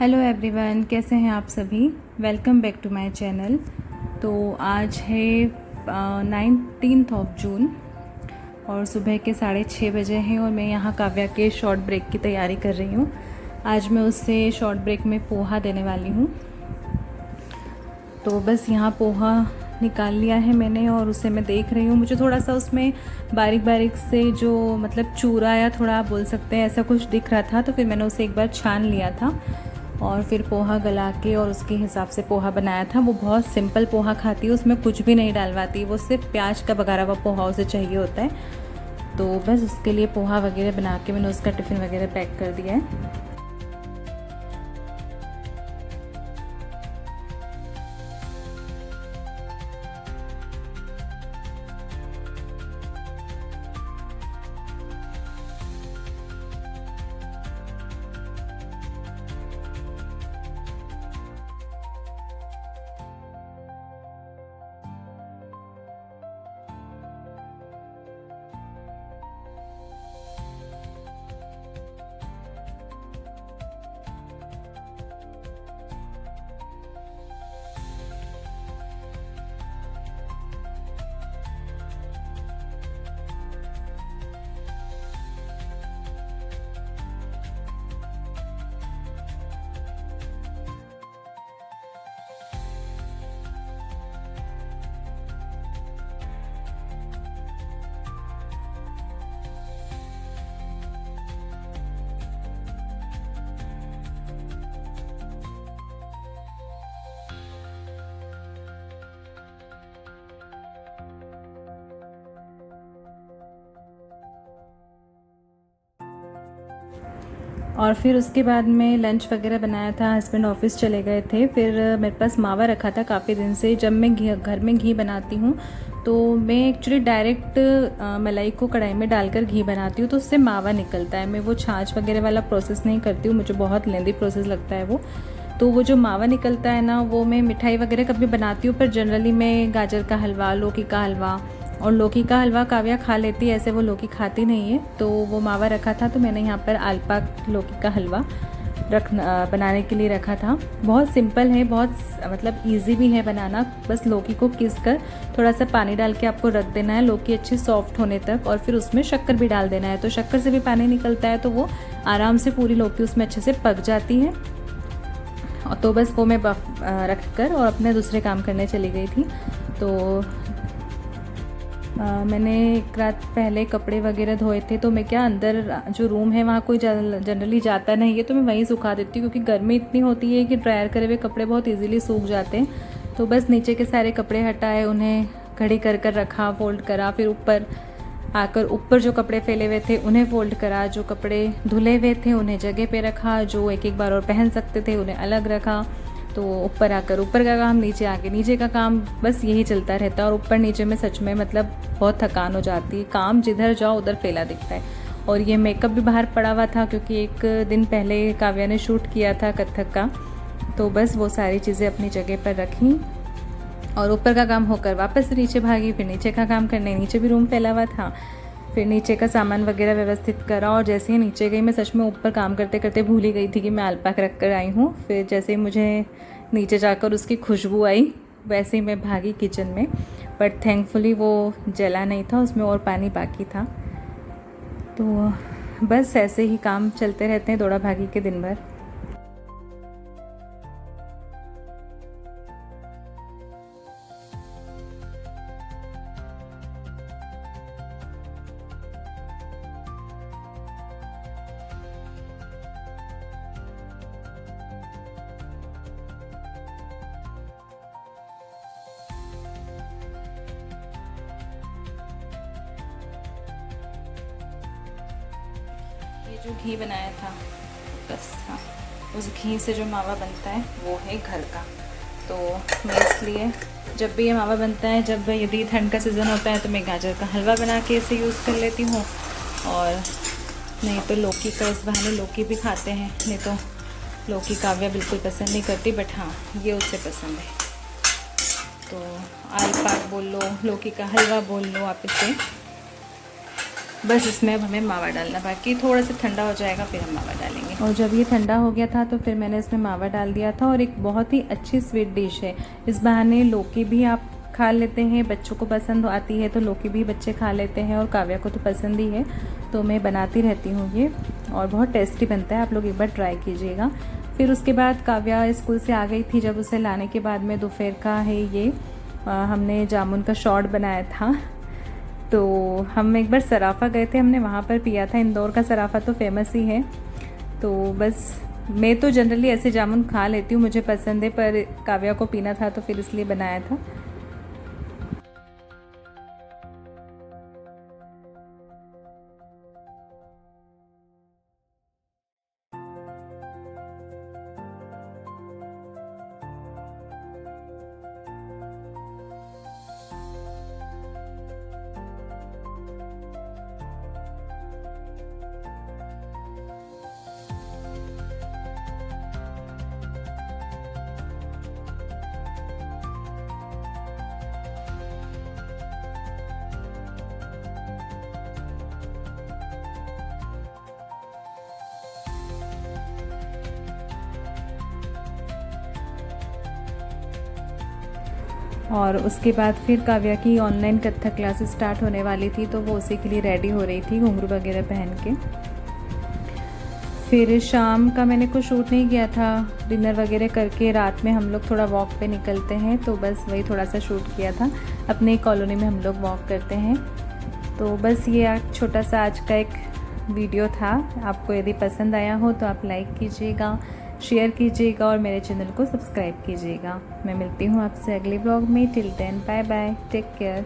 Hello everyone, कैसे हैं आप सभी। Welcome back to my channel. तो आज है 19 ऑफ जून और सुबह के 6:30 बजे हैं और मैं यहाँ काव्या के शॉर्ट ब्रेक की तैयारी कर रही हूँ। आज मैं उससे शॉर्ट ब्रेक में पोहा देने वाली हूँ। तो बस यहाँ पोहा निकाल लिया है मैंने और उसे मैं देख रही हूँ। मुझे थोड़ा सा उसमें बारीक बारीक से जो मतलब चूरा या थोड़ा आप बोल सकते हैं ऐसा कुछ दिख रहा था, तो फिर मैंने उसे एक बार छान लिया था और फिर पोहा गला के और उसके हिसाब से पोहा बनाया था। वो बहुत सिंपल पोहा खाती है, उसमें कुछ भी नहीं डालवाती, वो सिर्फ प्याज का बघारा हुआ पोहा उसे चाहिए होता है। तो बस उसके लिए पोहा वगैरह बना के मैंने उसका टिफ़िन वगैरह पैक कर दिया है। और फिर उसके बाद में लंच वगैरह बनाया था। हस्बैंड ऑफिस चले गए थे। फिर मेरे पास मावा रखा था काफ़ी दिन से। जब मैं घर में घी बनाती हूँ तो मैं एक्चुअली डायरेक्ट मलाई को कढ़ाई में डालकर घी बनाती हूँ, तो उससे मावा निकलता है। मैं वो छाछ वगैरह वाला प्रोसेस नहीं करती हूँ, मुझे बहुत लेंदी प्रोसेस लगता है वो। तो वो जो मावा निकलता है ना, वो मैं मिठाई वगैरह कभी बनाती हूँ, पर जनरली मैं गाजर का हलवा, लौकी का हलवा, और लौकी का हलवा काव्या खा लेती है, ऐसे वो लौकी खाती नहीं है। तो वो मावा रखा था, तो मैंने यहाँ पर आलपाक लौकी का हलवा बनाने के लिए रखा था। बहुत सिंपल है, बहुत मतलब इजी भी है बनाना। बस लौकी को घिस कर थोड़ा सा पानी डाल के आपको रख देना है, लौकी अच्छी सॉफ्ट होने तक, और फिर उसमें शक्कर भी डाल देना है। तो शक्कर से भी पानी निकलता है, तो वो आराम से पूरी लौकी उसमें अच्छे से पक जाती है। तो बस वो मैं रख कर और अपने दूसरे काम करने चली गई थी। तो मैंने एक रात पहले कपड़े वगैरह धोए थे, तो मैं क्या अंदर जो रूम है वहाँ कोई जनरली जाता नहीं है, तो मैं वहीं सुखा देती हूँ, क्योंकि गर्मी इतनी होती है कि ड्रायर करे हुए कपड़े बहुत इजीली सूख जाते हैं। तो बस नीचे के सारे कपड़े हटाए, उन्हें घड़ी कर कर रखा, फोल्ड करा, फिर ऊपर आकर ऊपर जो कपड़े फैले हुए थे उन्हें फोल्ड करा, जो कपड़े धुले हुए थे उन्हें जगह पे रखा, जो एक एक बार और पहन सकते थे उन्हें अलग रखा। तो ऊपर आकर ऊपर का काम, नीचे आके नीचे का काम, बस यही चलता रहता है। और ऊपर नीचे में सच में मतलब बहुत थकान हो जाती है, काम जिधर जाओ उधर फैला दिखता है। और ये मेकअप भी बाहर पड़ा हुआ था, क्योंकि एक दिन पहले काव्या ने शूट किया था कथक का। तो बस वो सारी चीज़ें अपनी जगह पर रखी और ऊपर का काम होकर वापस नीचे भागी, फिर नीचे का काम करने। नीचे भी रूम फैला हुआ था, फिर नीचे का सामान वगैरह व्यवस्थित करा। और जैसे ही नीचे गई, मैं सच में ऊपर काम करते करते भूल ही गई थी कि मैं आलपाक रख कर आई हूँ। फिर जैसे ही मुझे नीचे जाकर उसकी खुशबू आई, वैसे ही मैं भागी किचन में, बट थैंकफुली वो जला नहीं था, उसमें और पानी बाकी था। तो बस ऐसे ही काम चलते रहते हैं दौड़ा भागी के दिन भर। ये जो घी बनाया था, बस हाँ, उस घी से जो मावा बनता है वो है घर का। तो मैं इसलिए जब भी ये मावा बनता है, जब यदि ठंड का सीज़न होता है, तो मैं गाजर का हलवा बना के इसे यूज़ कर लेती हूँ। और नहीं तो लौकी का, इस बहाने लौकी भी खाते हैं। नहीं तो लौकी काव्या बिल्कुल पसंद नहीं करती, बट हाँ ये उससे पसंद है। तो आलू पाक बोल लो, लौकी का हलवा बोल लो आप इसे। बस इसमें अब हमें मावा डालना बाकी, थोड़ा सा ठंडा हो जाएगा फिर हम मावा डालेंगे। और जब ये ठंडा हो गया था तो फिर मैंने इसमें मावा डाल दिया था। और एक बहुत ही अच्छी स्वीट डिश है, इस बहाने लौकी भी आप खा लेते हैं, बच्चों को पसंद आती है तो लौकी भी बच्चे खा लेते हैं, और काव्या को तो पसंद ही है, तो मैं बनाती रहती हूँ ये, और बहुत टेस्टी बनता है, आप लोग एक बार ट्राई कीजिएगा। फिर उसके बाद काव्या स्कूल से आ गई थी, जब उसे लाने के बाद में दोपहर का है ये हमने जामुन का शॉट बनाया था। तो हम एक बार सराफा गए थे, हमने वहाँ पर पिया था, इंदौर का सराफा तो फेमस ही है। तो बस मैं तो जनरली ऐसे जामुन खा लेती हूँ, मुझे पसंद है, पर काव्या को पीना था तो फिर इसलिए बनाया था। और उसके बाद फिर काव्या की ऑनलाइन कथक क्लासेस स्टार्ट होने वाली थी, तो वो उसी के लिए रेडी हो रही थी घुंघरू वगैरह पहन के। फिर शाम का मैंने कुछ शूट नहीं किया था, डिनर वगैरह करके रात में हम लोग थोड़ा वॉक पे निकलते हैं, तो बस वही थोड़ा सा शूट किया था। अपने कॉलोनी में हम लोग वॉक करते हैं। तो बस ये छोटा सा आज का एक वीडियो था। आपको यदि पसंद आया हो तो आप लाइक कीजिएगा, शेयर कीजिएगा और मेरे चैनल को सब्सक्राइब कीजिएगा। मैं मिलती हूँ आपसे अगले ब्लॉग में। Till then bye bye, take care.